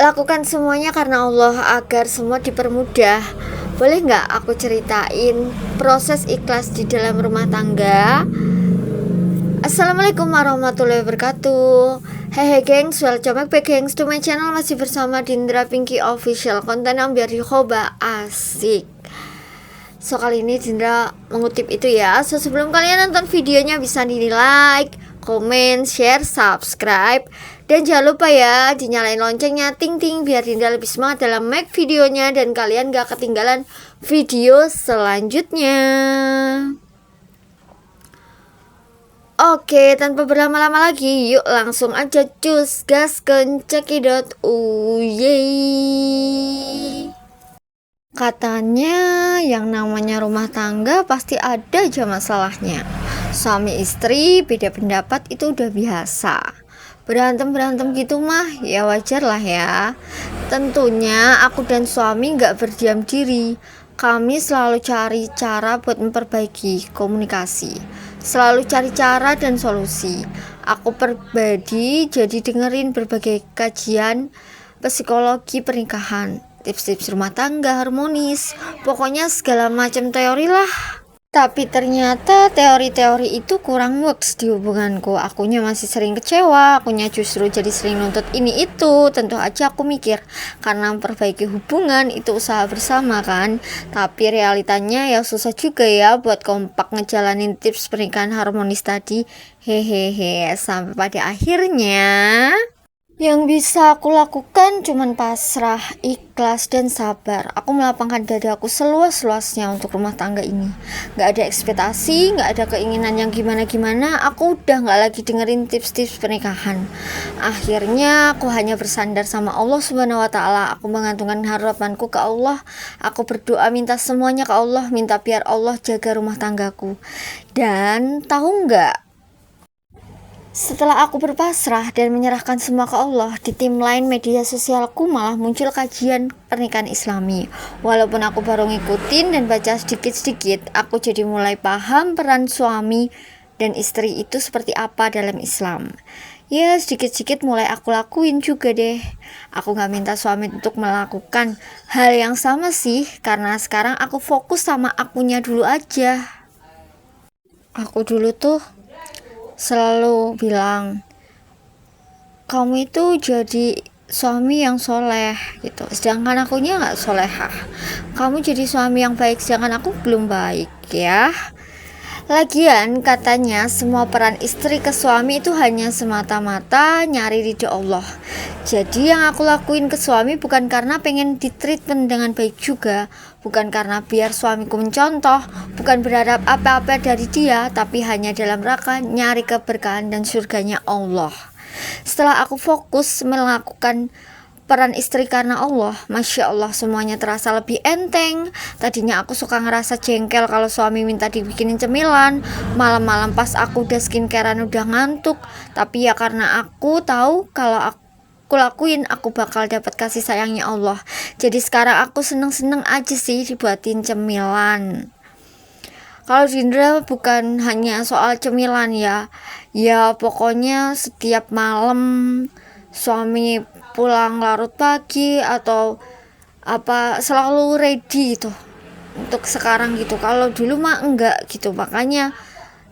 lakukan semuanya karena Allah agar semua dipermudah. Boleh nggak aku ceritain proses ikhlas di dalam rumah tangga? Assalamualaikum warahmatullahi wabarakatuh. Hehe gengs, welcome back gengs to my channel. Masih bersama Dindra Pinky Official, konten yang biar dihoba asik. So kali ini Dindra mengutip itu ya. So sebelum kalian nonton videonya bisa di like, komen, share, subscribe. Dan jangan lupa ya dinyalain loncengnya ting-ting biar Dinda lebih semangat dalam make videonya dan kalian gak ketinggalan video selanjutnya. Oke, tanpa berlama-lama lagi, yuk langsung aja cus gas cekidot. Yeay. Katanya yang namanya rumah tangga pasti ada aja masalahnya. Suami istri beda pendapat itu udah biasa. Berantem gitu mah ya wajar lah ya. Tentunya aku dan suami gak berdiam diri. Kami selalu cari cara buat memperbaiki komunikasi, selalu cari cara dan solusi. Aku pribadi jadi dengerin berbagai kajian psikologi pernikahan, tips-tips rumah tangga harmonis, pokoknya segala macam teori lah. Tapi ternyata teori-teori itu kurang works di hubunganku. Akunya masih sering kecewa, akunya justru jadi sering nuntut ini itu. Tentu aja aku mikir, karena memperbaiki hubungan itu usaha bersama kan. Tapi realitanya ya susah juga ya buat kompak ngejalanin tips pernikahan harmonis tadi. Hehehe, sampai pada akhirnya yang bisa aku lakukan cuman pasrah, ikhlas, dan sabar. Aku melapangkan dadaku seluas-luasnya untuk rumah tangga ini. Gak ada ekspektasi, gak ada keinginan yang gimana-gimana. Aku udah gak lagi dengerin tips-tips pernikahan. Akhirnya aku hanya bersandar sama Allah Subhanahu wa Ta'ala. Aku menggantungkan harapanku ke Allah. Aku berdoa minta semuanya ke Allah. Minta biar Allah jaga rumah tanggaku. Dan tahu gak? Setelah aku berpasrah dan menyerahkan semua ke Allah, di timeline media sosialku malah muncul kajian pernikahan Islami. Walaupun aku baru ngikutin dan baca sedikit-sedikit, aku jadi mulai paham peran suami dan istri itu seperti apa dalam Islam. Ya sedikit-sedikit mulai aku lakuin juga deh. Aku gak minta suami untuk melakukan hal yang sama sih, karena sekarang aku fokus sama akunya dulu aja. Aku dulu tuh selalu bilang, kamu itu jadi suami yang soleh gitu, sedangkan akunya gak solehah. Kamu jadi suami yang baik, sedangkan aku belum baik ya. Lagian katanya semua peran istri ke suami itu hanya semata-mata nyari ridho Allah. Jadi yang aku lakuin ke suami bukan karena pengen ditreatment dengan baik juga, bukan karena biar suamiku mencontoh, bukan berharap apa-apa dari dia, tapi hanya dalam rangka nyari keberkahan dan surganya Allah. Setelah aku fokus melakukan peran istri karena Allah, Masya Allah semuanya terasa lebih enteng. Tadinya aku suka ngerasa jengkel kalau suami minta dibikinin cemilan malam-malam pas aku udah skincarean udah ngantuk. Tapi ya karena aku tahu kalau aku lakuin aku bakal dapat kasih sayangnya Allah. Jadi sekarang aku seneng-seneng aja sih dibuatin cemilan. Kalau Dindra bukan hanya soal cemilan ya. Ya pokoknya setiap malam suami pulang larut pagi atau apa selalu ready gitu untuk sekarang gitu. Kalau dulu mah enggak gitu. Makanya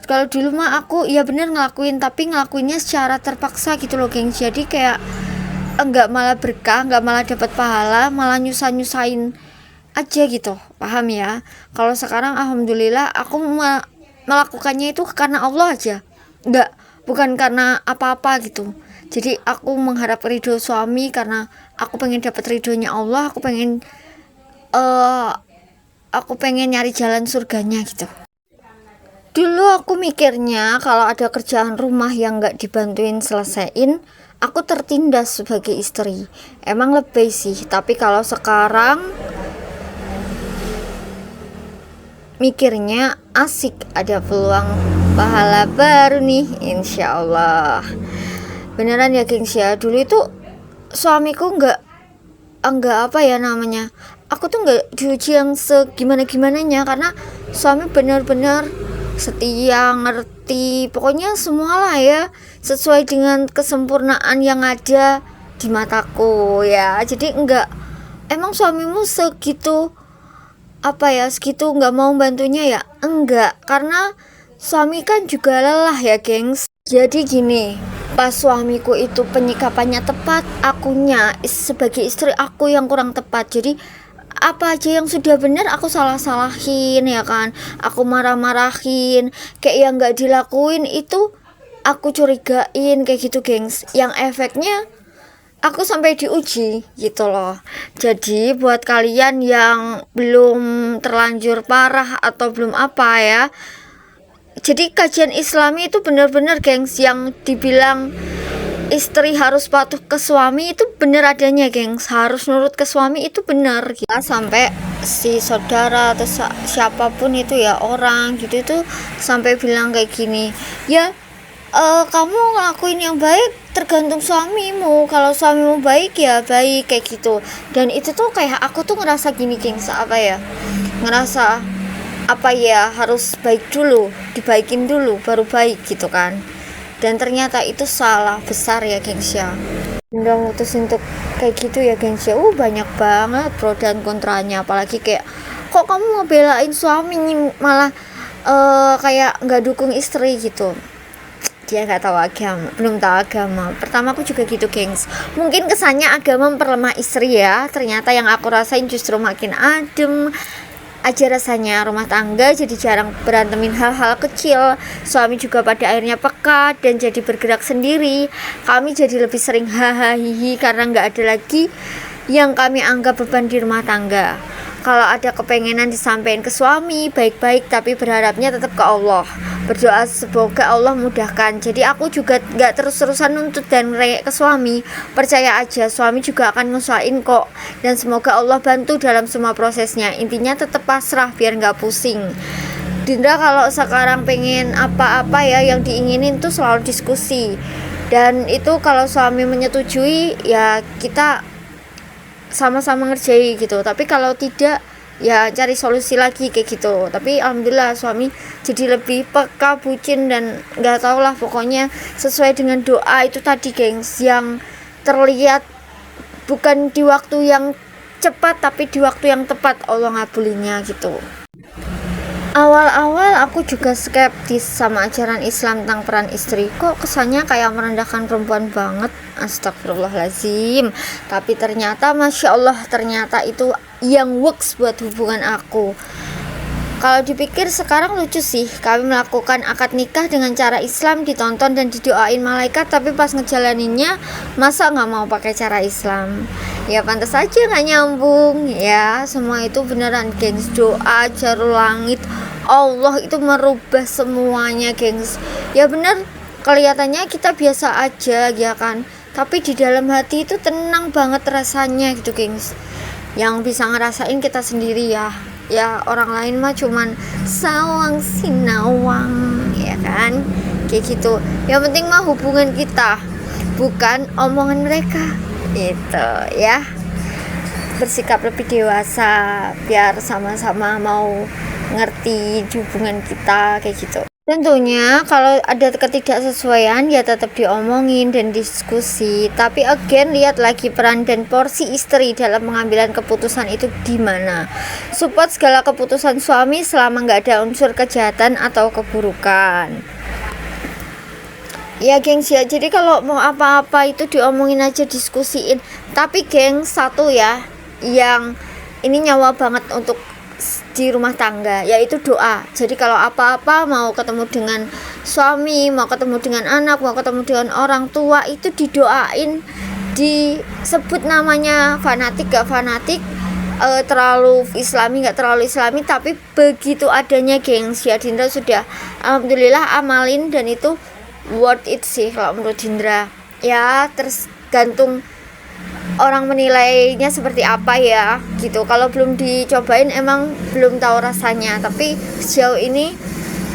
kalau dulu mah aku ya bener ngelakuin, tapi ngelakuinnya secara terpaksa gitu loh geng. Jadi kayak enggak malah berkah, enggak malah dapat pahala, malah nyusahin aja gitu. Paham ya? Kalau sekarang alhamdulillah aku melakukannya itu karena Allah aja. Enggak, bukan karena apa-apa gitu. Jadi aku mengharap ridho suami karena aku pengen dapat ridhonya Allah. Aku pengen nyari jalan surganya gitu. Dulu aku mikirnya kalau ada kerjaan rumah yang gak dibantuin selesaiin, aku tertindas sebagai istri. Emang lebih sih, tapi kalau sekarang mikirnya asik, ada peluang pahala baru nih, insya Allah. Beneran ya gengs ya, dulu itu suamiku enggak apa ya namanya, aku tuh enggak diuji yang segimana-gimananya, karena suami bener-bener setia, ngerti, pokoknya semua lah ya, sesuai dengan kesempurnaan yang ada. di mataku ya. Jadi enggak, emang suamimu segitu apa ya, segitu nggak mau bantunya ya? Enggak, karena suami kan juga lelah ya gengs. Jadi gini, pas suamiku itu penyikapannya tepat, akunya sebagai istri aku yang kurang tepat. Jadi apa aja yang sudah benar aku salah-salahin ya kan, aku marah-marahin, kayak yang nggak dilakuin itu aku curigain kayak gitu gengs, yang efeknya aku sampai diuji gitu loh. Jadi buat kalian yang belum terlanjur parah atau belum apa ya, jadi kajian Islami itu benar-benar gengs, yang dibilang istri harus patuh ke suami itu benar adanya gengs, harus nurut ke suami itu benar gitu. Sampai si saudara atau siapapun itu ya, orang gitu itu sampai bilang kayak gini ya, kamu ngelakuin yang baik tergantung suamimu, kalau suamimu baik ya baik kayak gitu. Dan itu tuh kayak aku tuh ngerasa gini gengs, apa ya, ngerasa apa ya, harus baik dulu, dibaikin dulu baru baik gitu kan. Dan ternyata itu salah besar ya gengs ya. Udah mutus untuk kayak gitu ya gengs ya. Banyak banget pro dan kontranya, apalagi kayak kok kamu ngebelain suami malah kayak nggak dukung istri gitu. Dia nggak tahu agama, belum tahu agama. Pertama aku juga gitu gengs, mungkin kesannya agama memperlemah istri ya, ternyata yang aku rasain justru makin adem aja rasanya rumah tangga. Jadi jarang berantemin hal-hal kecil, suami juga pada akhirnya peka dan jadi bergerak sendiri. Kami jadi lebih sering hahaha karena nggak ada lagi yang kami anggap beban di rumah tangga. Kalau ada kepengenan disampaikan ke suami baik-baik, tapi berharapnya tetap ke Allah, berdoa semoga Allah mudahkan. Jadi aku juga gak terus-terusan nuntut dan ngereyek ke suami, percaya aja suami juga akan ngusahain kok, dan semoga Allah bantu dalam semua prosesnya. Intinya tetap pasrah biar gak pusing. Dinda kalau sekarang pengen apa-apa ya yang diinginin tuh selalu diskusi, dan itu kalau suami menyetujui ya kita sama-sama ngerjain gitu. Tapi kalau tidak ya cari solusi lagi kayak gitu. Tapi alhamdulillah suami jadi lebih peka, bucin, dan nggak tau lah pokoknya sesuai dengan doa itu tadi gengs, yang terlihat bukan di waktu yang cepat tapi di waktu yang tepat Allah ngabulinya gitu. Awal-awal aku juga skeptis sama ajaran Islam tentang peran istri. Kok kesannya kayak merendahkan perempuan banget. Astagfirullahaladzim. Tapi ternyata Masya Allah, ternyata itu yang works buat hubungan aku. Kalau dipikir sekarang lucu sih, kami melakukan akad nikah dengan cara Islam, ditonton dan didoain malaikat, tapi pas ngejalaninnya masa nggak mau pakai cara Islam? Ya pantas aja nggak nyambung ya. Semua itu beneran gengs, doa jarul langit, Allah itu merubah semuanya gengs. Ya bener, kelihatannya kita biasa aja ya kan, tapi di dalam hati itu tenang banget rasanya gitu gengs. Yang bisa ngerasain kita sendiri ya. Ya orang lain mah cuman sawang sinawang ya kan, kayak gitu. Yang penting mah hubungan kita, bukan omongan mereka itu ya. Bersikap lebih dewasa biar sama-sama mau ngerti di hubungan kita kayak gitu. Tentunya kalau ada ketidaksesuaian ya tetap diomongin dan diskusi. Tapi again, lihat lagi peran dan porsi istri dalam pengambilan keputusan itu gimana. Support segala keputusan suami selama nggak ada unsur kejahatan atau keburukan. Ya gengs ya, jadi kalau mau apa-apa itu diomongin aja, diskusiin. Tapi gengs, satu ya, yang ini nyawa banget untuk di rumah tangga, yaitu doa. Jadi kalau apa-apa, mau ketemu dengan suami, mau ketemu dengan anak, mau ketemu dengan orang tua, itu didoain, disebut namanya fanatik gak fanatik, terlalu islami gak terlalu islami, tapi begitu adanya gengs ya. Dinda sudah alhamdulillah amalin dan itu worth it sih kalau menurut Dinda ya. Tergantung orang menilainya seperti apa ya gitu. Kalau belum dicobain emang belum tahu rasanya, tapi sejauh ini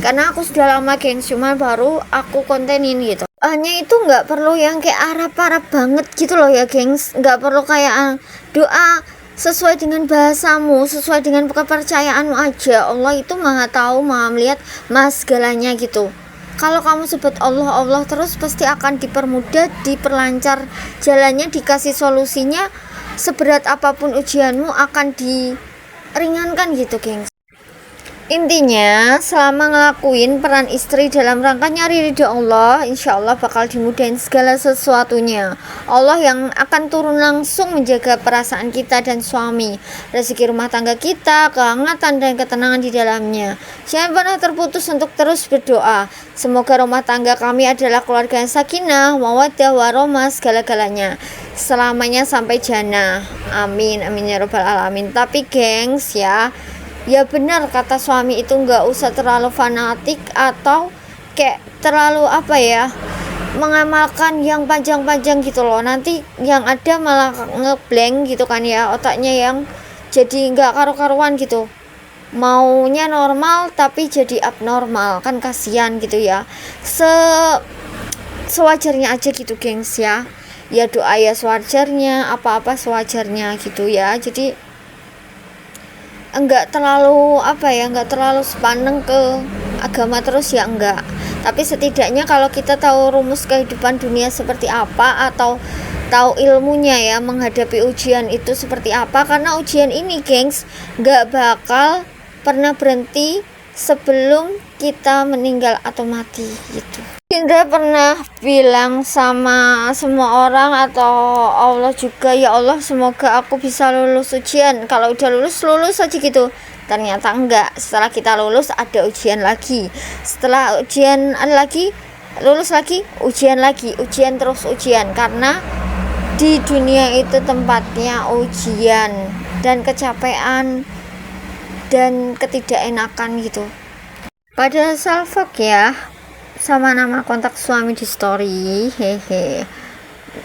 karena aku sudah lama gengs, cuma baru aku kontenin gitu. Hanya itu nggak perlu yang kayak Arab-Arab banget gitu loh ya gengs, nggak perlu kayak doa sesuai dengan bahasamu, sesuai dengan kepercayaanmu aja. Allah itu maha tahu, maha melihat, maha segalanya gitu. Kalau kamu sebut Allah Allah terus, pasti akan dipermudah, diperlancar jalannya, dikasih solusinya. Seberat apapun ujianmu akan diringankan gitu, gengs. Intinya, selama ngelakuin peran istri dalam rangka nyari ridho Allah, insya Allah bakal dimudahin segala sesuatunya. Allah yang akan turun langsung menjaga perasaan kita dan suami, rezeki rumah tangga kita, kehangatan dan ketenangan di dalamnya. Jangan pernah terputus untuk terus berdoa. Semoga rumah tangga kami adalah keluarga yang sakinah, mawaddah, warahmah, segala-galanya selamanya sampai jannah. Amin, amin ya robbal alamin. Tapi gengs ya benar kata suami itu, nggak usah terlalu fanatik atau kayak terlalu mengamalkan yang panjang-panjang gitu loh. Nanti yang ada malah ngeblank gitu kan ya, otaknya yang jadi nggak karu-karuan gitu, maunya normal tapi jadi abnormal, kan kasihan gitu ya. Sewajarnya aja gitu gengs ya doa ya sewajarnya, apa-apa sewajarnya gitu ya. Jadi enggak terlalu sepaneng ke agama terus ya, enggak. Tapi setidaknya kalau kita tahu rumus kehidupan dunia seperti apa, atau tahu ilmunya ya menghadapi ujian itu seperti apa, karena ujian ini gengs enggak bakal pernah berhenti sebelum kita meninggal atau mati gitu. Indra pernah bilang sama semua orang atau Allah juga, ya Allah semoga aku bisa lulus ujian. Kalau udah lulus aja gitu. Ternyata enggak, setelah kita lulus ada ujian lagi, setelah ujian ada lagi, lulus lagi, ujian terus ujian. Karena di dunia itu tempatnya ujian dan kecapean dan ketidakenakan gitu. Pada salfok ya sama nama kontak suami di story, hehe.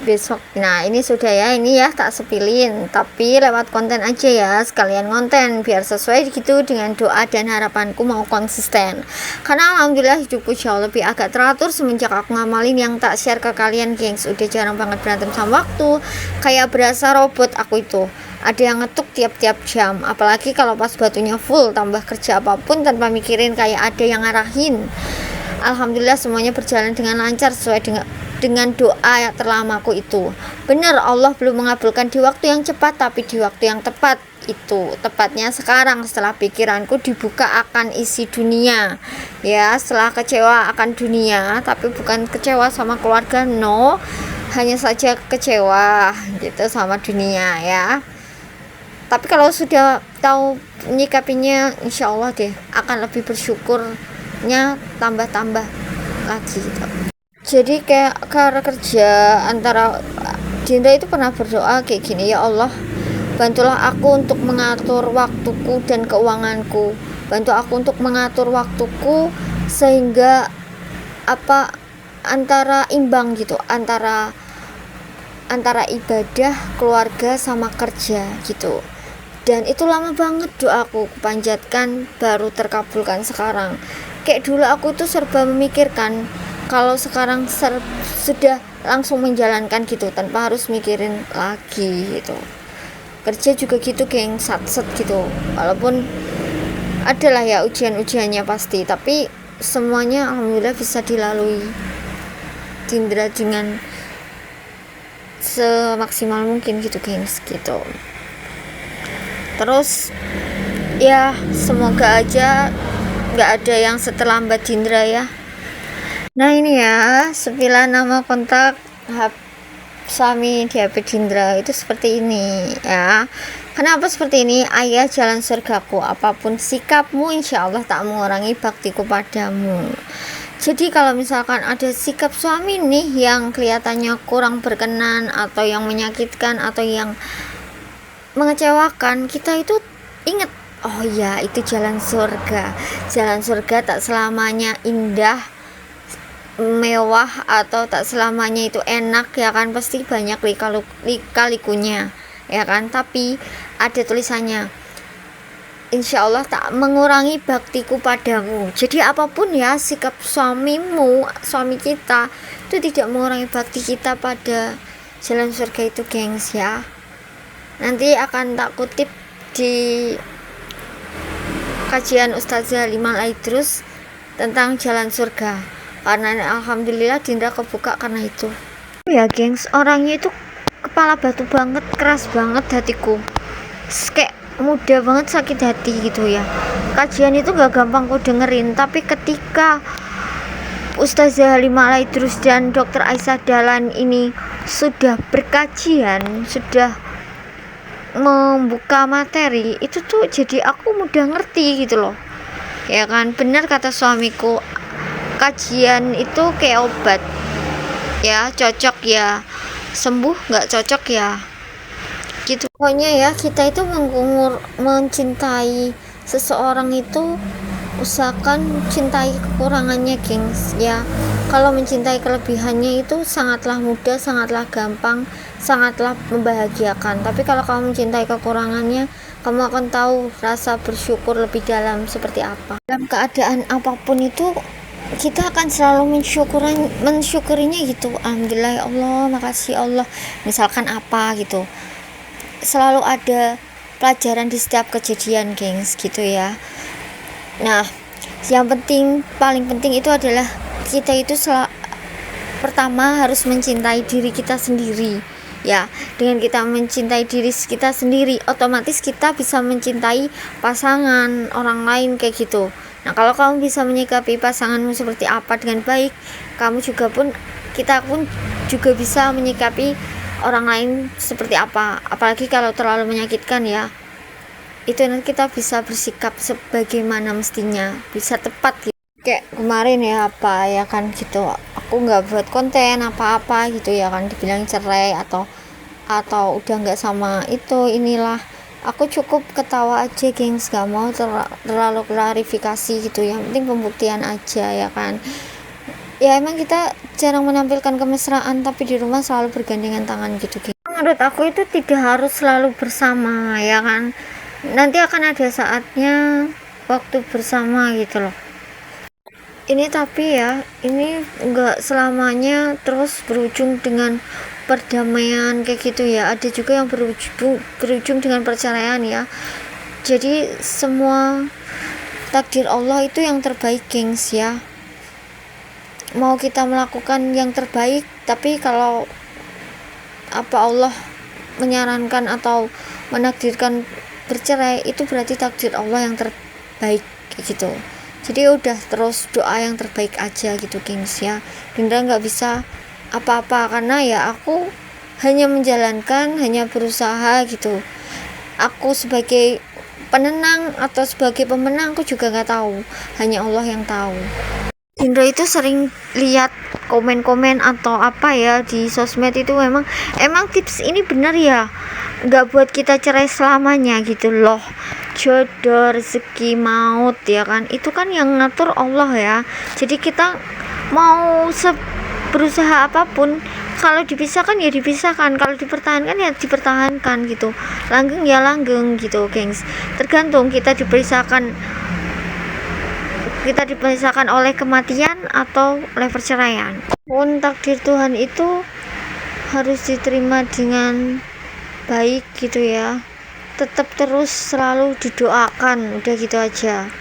Besok, nah ini sudah ya, ini ya tak sepilin, tapi lewat konten aja ya, sekalian konten biar sesuai gitu dengan doa dan harapanku, mau konsisten. Karena alhamdulillah hidupku jauh lebih agak teratur semenjak aku ngamalin yang tak share ke kalian gengs. Udah jarang banget berantem sama waktu, kayak berasa robot aku itu. Ada yang ngetuk tiap-tiap jam, apalagi kalau pas batunya full, tambah kerja apapun tanpa mikirin, kayak ada yang ngarahin. Alhamdulillah semuanya berjalan dengan lancar sesuai dengan doa terlamaku itu. Benar, Allah belum mengabulkan di waktu yang cepat, tapi di waktu yang tepat. Itu tepatnya sekarang setelah pikiranku dibuka akan isi dunia ya, setelah kecewa akan dunia, tapi bukan kecewa sama keluarga, no, hanya saja kecewa gitu sama dunia ya. Tapi kalau sudah tahu menyikapinya, insya Allah deh akan lebih bersyukurnya tambah-tambah lagi gitu. Jadi kayak cara kerja antara Dinda itu pernah berdoa kayak gini, ya Allah bantulah aku untuk mengatur waktuku dan keuanganku, bantu aku untuk mengatur waktuku sehingga antara imbang gitu, antara ibadah, keluarga sama kerja gitu. Dan itu lama banget doaku panjatkan baru terkabulkan sekarang. Kayak dulu aku tuh serba memikirkan, kalau sekarang sudah langsung menjalankan gitu tanpa harus mikirin lagi gitu. Kerja juga gitu geng, satset gitu, walaupun adalah ya ujian-ujiannya pasti, tapi semuanya alhamdulillah bisa dilalui Dindra dengan semaksimal mungkin gitu gengs gitu. Terus ya semoga aja nggak ada yang seterlambat Dindra ya. Nah ini ya sepilan nama kontak suami di HP Dindra itu seperti ini ya. Kenapa seperti ini? Ayah jalan surgaku, apapun sikapmu insya Allah tak mengurangi baktiku padamu. Jadi kalau misalkan ada sikap suami nih yang kelihatannya kurang berkenan atau yang menyakitkan atau yang mengecewakan, kita itu ingat, oh ya itu jalan surga tak selamanya indah, mewah, atau tak selamanya itu enak ya kan, pasti banyak lika-likunya ya kan. Tapi ada tulisannya, insya Allah tak mengurangi baktiku padamu. Jadi apapun ya sikap suami kita itu tidak mengurangi bakti kita pada jalan surga itu gengs ya. Nanti akan tak kutip di kajian Ustazah Limal Aidrus tentang jalan surga. karena alhamdulillah Dinda kebuka karena itu ya gengs. Orangnya itu kepala batu banget, keras banget hatiku, kayak mudah banget sakit hati gitu ya. Kajian itu gak gampang ku dengerin, tapi ketika Ustazah Halimah Idrus dan Dr. Aisyah Dahlan ini sudah berkajian, sudah membuka materi, itu tuh jadi aku mudah ngerti gitu loh ya kan. Benar kata suamiku, kajian itu kayak obat ya, cocok ya sembuh, nggak cocok ya gitu. Pokoknya ya, kita itu mencintai seseorang itu usahakan cintai kekurangannya gengs ya. Kalau mencintai kelebihannya itu sangatlah mudah, sangatlah gampang, sangatlah membahagiakan. Tapi kalau kamu mencintai kekurangannya, kamu akan tahu rasa bersyukur lebih dalam seperti apa. Dalam keadaan apapun itu kita akan selalu mensyukurinya gitu. Alhamdulillah ya Allah, makasih Allah, misalkan apa gitu. Selalu ada pelajaran di setiap kejadian gengs gitu ya. Nah, yang penting, paling penting itu adalah kita itu pertama harus mencintai diri kita sendiri ya. Dengan kita mencintai diri kita sendiri, otomatis kita bisa mencintai pasangan orang lain kayak gitu. Nah, kalau kamu bisa menyikapi pasanganmu seperti apa dengan baik, kita pun juga bisa menyikapi orang lain seperti apa. Apalagi kalau terlalu menyakitkan ya, itu nanti kita bisa bersikap sebagaimana mestinya, bisa tepat gitu. Kayak kemarin ya apa ya kan gitu, aku nggak buat konten apa-apa gitu ya kan, dibilang cerai atau udah nggak sama itu inilah, aku cukup ketawa aja gengs, gak mau terlalu klarifikasi gitu. Yang penting pembuktian aja ya kan. Ya emang kita jarang menampilkan kemesraan, tapi di rumah selalu bergandengan tangan gitu gengs. Menurut aku itu tidak harus selalu bersama ya kan, nanti akan ada saatnya waktu bersama gitu loh. Ini tapi ya, ini enggak selamanya terus berujung dengan perdamaian kayak gitu ya. Ada juga yang berujung dengan perceraian ya. Jadi semua takdir Allah itu yang terbaik gengs ya. Mau kita melakukan yang terbaik, tapi kalau apa Allah menyarankan atau menakdirkan bercerai, itu berarti takdir Allah yang terbaik gitu. Jadi udah terus doa yang terbaik aja gitu gengs ya. Dinda nggak bisa apa-apa karena ya aku hanya menjalankan, hanya berusaha gitu. Aku sebagai penenang atau sebagai pemenang aku juga nggak tahu, hanya Allah yang tahu. Dinda itu sering lihat komen-komen atau apa ya di sosmed itu, emang tips ini benar ya, nggak buat kita cerai selamanya gitu loh. Jodoh, rezeki, maut ya kan, itu kan yang ngatur Allah ya. Jadi kita mau berusaha apapun, kalau dipisahkan ya dipisahkan, kalau dipertahankan ya dipertahankan gitu, langgeng ya langgeng gitu gengs. Tergantung kita dipisahkan oleh kematian atau oleh perceraian. Pun takdir Tuhan itu harus diterima dengan baik gitu ya. Tetap terus selalu didoakan, udah gitu aja.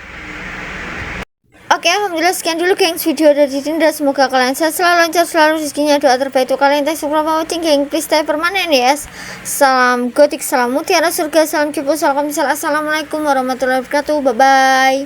Oke, alhamdulillah sekian dulu gengs video dari Dinda. Semoga kalian selalu lancar, selalu rezekinya. Doa terbaik untuk kalian. Thanks for watching geng, please stay permanen yes. Salam gotik, salam mutiara surga, salam kipu, salam misal. Assalamualaikum warahmatullahi wabarakatuh. Bye bye.